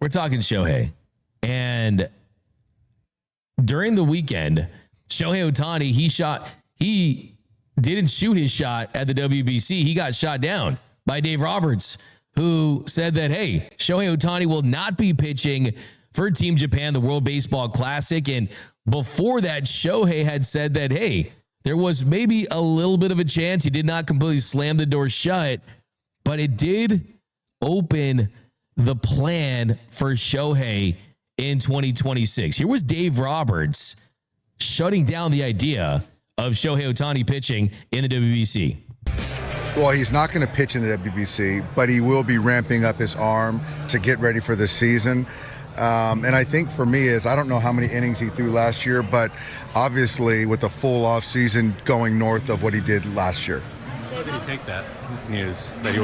We're talking Shohei. And during the weekend, Shohei Ohtani, he didn't shoot his shot at the WBC. He got shot down by Dave Roberts, who said that, hey, Shohei Ohtani will not be pitching for Team Japan, the World Baseball Classic. And before that, Shohei had said that, hey, there was maybe a little bit of a chance. He did not completely slam the door shut, but it did open the plan for Shohei in 2026. Here was Dave Roberts shutting down the idea of Shohei Ohtani pitching in the WBC. Well, he's not going to pitch in the WBC, but he will be ramping up his arm to get ready for the season. And I think for me I don't know how many innings he threw last year, but obviously with a full off season going north of what he did last year. How did he take that news that he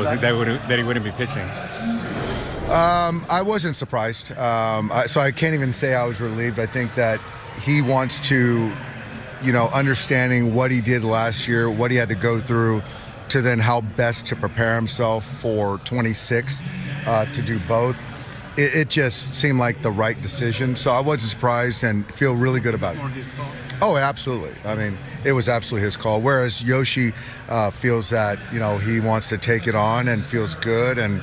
wouldn't be pitching? I wasn't surprised. So I can't even say I was relieved. I think that he wants to, understanding what he did last year, what he had to go through to then how best to prepare himself for 26 to do both. It just seemed like the right decision. So I wasn't surprised and feel really good about it. More his call? Oh, absolutely. I mean, it was absolutely his call. Whereas Yoshi feels that, he wants to take it on and feels good, and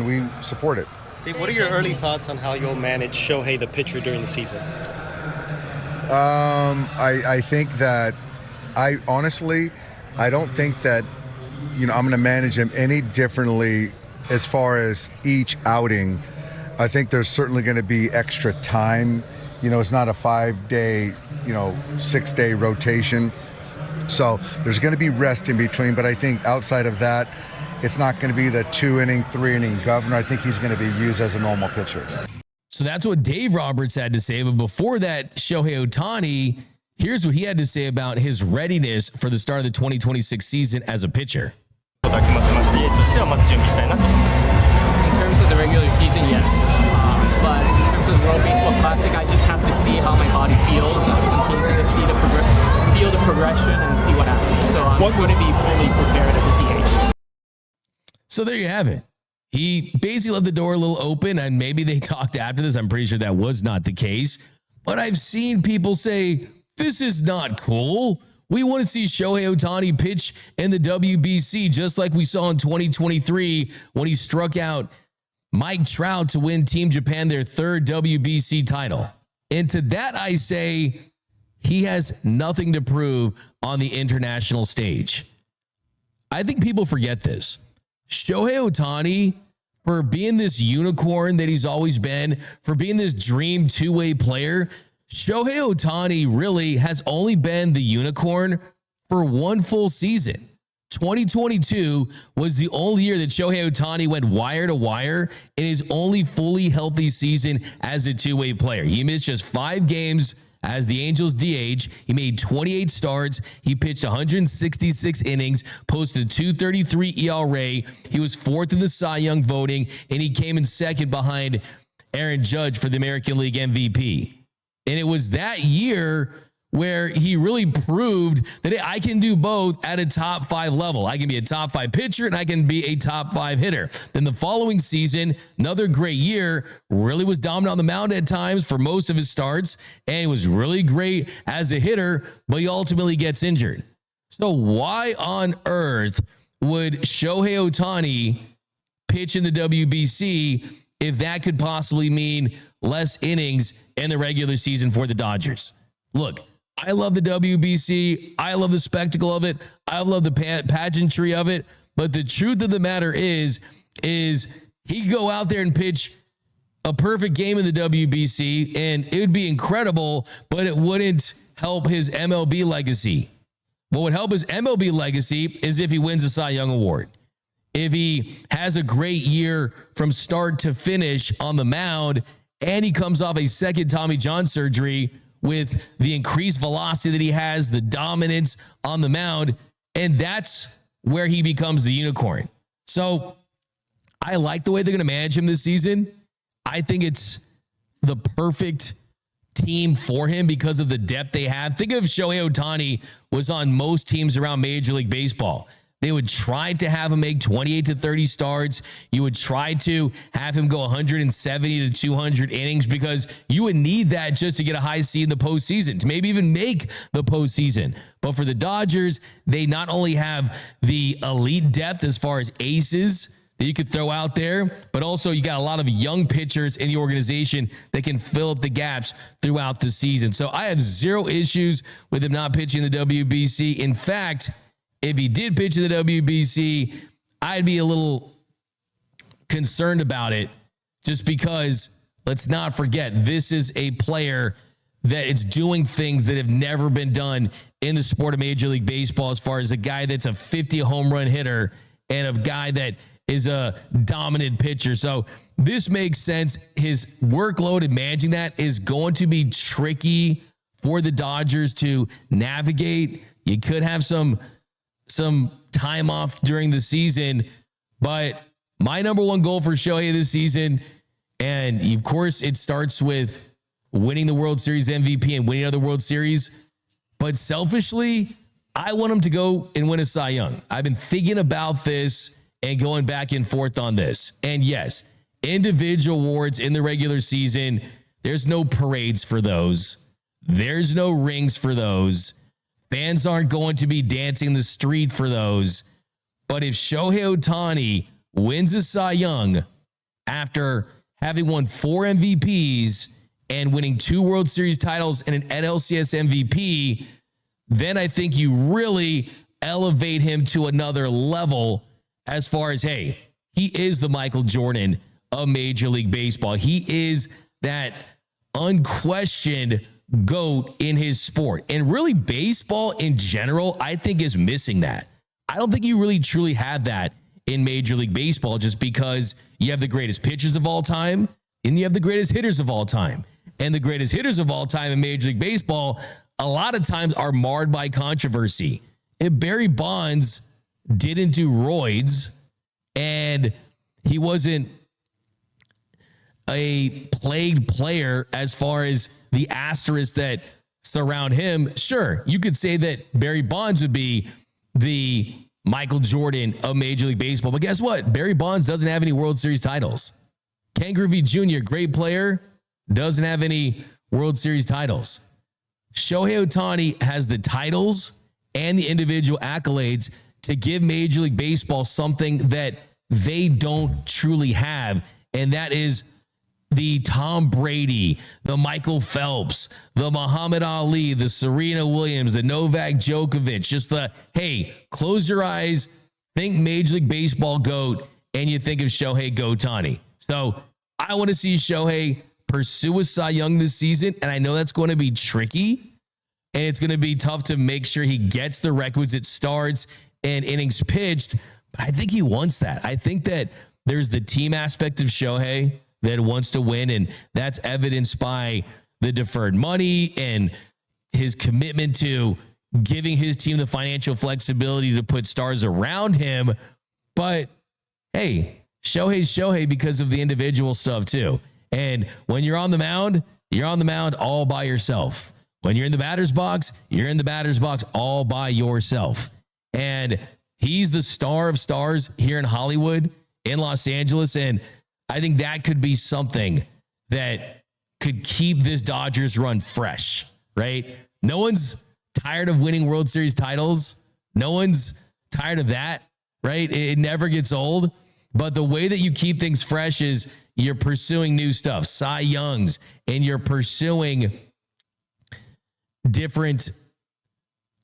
we support it. Dave, what are your early thoughts on how you'll manage Shohei, the pitcher, during the season? I think that I don't think that, I'm going to manage him any differently as far as each outing. I think there's certainly going to be extra time. It's not a 5-day, 6-day rotation. So there's going to be rest in between. But I think outside of that, it's not going to be the 2-inning, 3-inning governor. I think he's going to be used as a normal pitcher. So that's what Dave Roberts had to say. But before that, Shohei Ohtani, here's what he had to say about his readiness for the start of the 2026 season as a pitcher. In terms of the regular season, yes. But in terms of the World Baseball Classic, I just have to see how my body feels. I'm continuing to see feel the progression and see what happens. So I'm going to be fully prepared as a DH. So there you have it. He basically left the door a little open, and maybe they talked after this. I'm pretty sure that was not the case. But I've seen people say, this is not cool. We want to see Shohei Ohtani pitch in the WBC, just like we saw in 2023 when he struck out Mike Trout to win Team Japan their third WBC title. And to that, I say he has nothing to prove on the international stage. I think people forget this. Shohei Ohtani, for being this unicorn that he's always been, for being this dream two-way player, Shohei Ohtani really has only been the unicorn for one full season. 2022 was the only year that Shohei Ohtani went wire to wire in his only fully healthy season as a two-way player. He missed just 5 games as the Angels DH. He made 28 starts. He pitched 166 innings, posted a 2.33 ERA. He was 4th in the Cy Young voting, and he came in 2nd behind Aaron Judge for the American League MVP. And it was that year where he really proved that I can do both at a top 5 level. I can be a top 5 pitcher and I can be a top 5 hitter. Then the following season, another great year, really was dominant on the mound at times for most of his starts, and he was really great as a hitter, but he ultimately gets injured. So why on earth would Shohei Ohtani pitch in the WBC if that could possibly mean less innings in the regular season for the Dodgers? Look, I love the WBC. I love the spectacle of it. I love the pageantry of it. But the truth of the matter is he could go out there and pitch a perfect game in the WBC, and it would be incredible, but it wouldn't help his MLB legacy. What would help his MLB legacy is if he wins the Cy Young Award. If he has a great year from start to finish on the mound, and he comes off a second Tommy John surgery with the increased velocity that he has, the dominance on the mound, and that's where he becomes the unicorn. So I like the way they're going to manage him this season. I think it's the perfect team for him because of the depth they have. Think of Shohei Ohtani was on most teams around Major League Baseball. They would try to have him make 28 to 30 starts. You would try to have him go 170 to 200 innings because you would need that just to get a high seed in the postseason, to maybe even make the postseason. But for the Dodgers, they not only have the elite depth as far as aces that you could throw out there, but also you got a lot of young pitchers in the organization that can fill up the gaps throughout the season. So I have zero issues with him not pitching the WBC. In fact, if he did pitch in the WBC, I'd be a little concerned about it just because, let's not forget, this is a player that is doing things that have never been done in the sport of Major League Baseball, as far as a guy that's a 50 home run hitter and a guy that is a dominant pitcher. So this makes sense. His workload in managing that is going to be tricky for the Dodgers to navigate. You could have some time off during the season, but my number one goal for Shohei this season, and of course it starts with winning the World Series MVP and winning another World Series, but selfishly, I want him to go and win a Cy Young. I've been thinking about this and going back and forth on this. And yes, individual awards in the regular season, there's no parades for those. There's no rings for those. Fans aren't going to be dancing the street for those. But if Shohei Ohtani wins a Cy Young after having won 4 MVPs and winning 2 World Series titles and an NLCS MVP, then I think you really elevate him to another level as far as, hey, he is the Michael Jordan of Major League Baseball. He is that unquestioned GOAT in his sport. And really, baseball in general, I think, is missing that. I don't think you really truly have that in Major League Baseball, just because you have the greatest pitchers of all time and you have the greatest hitters of all time. And the greatest hitters of all time in Major League Baseball a lot of times are marred by controversy. If Barry Bonds didn't do roids and he wasn't a plagued player as far as the asterisks that surround him, sure, you could say that Barry Bonds would be the Michael Jordan of Major League Baseball. But guess what? Barry Bonds doesn't have any World Series titles. Ken Griffey Jr., great player, doesn't have any World Series titles. Shohei Ohtani has the titles and the individual accolades to give Major League Baseball something that they don't truly have, and that is the Tom Brady, the Michael Phelps, the Muhammad Ali, the Serena Williams, the Novak Djokovic, just the, hey, close your eyes, think Major League Baseball GOAT, and you think of Shohei Ohtani. So I want to see Shohei pursue a Cy Young this season, and I know that's going to be tricky, and it's going to be tough to make sure he gets the requisite starts and innings pitched, but I think he wants that. I think that there's the team aspect of Shohei that wants to win, and that's evidenced by the deferred money and his commitment to giving his team the financial flexibility to put stars around him. But hey, Shohei's Shohei because of the individual stuff too. And when you're on the mound all by yourself. When you're in the batter's box, you're in the batter's box all by yourself. And he's the star of stars here in Hollywood, in Los Angeles, and I think that could be something that could keep this Dodgers run fresh, right? No one's tired of winning World Series titles. No one's tired of that, right? It never gets old. But the way that you keep things fresh is you're pursuing new stuff, Cy Youngs, and you're pursuing different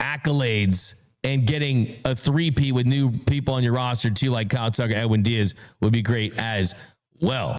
accolades and getting a three-peat with new people on your roster too, like Kyle Tucker, Edwin Diaz would be great as well.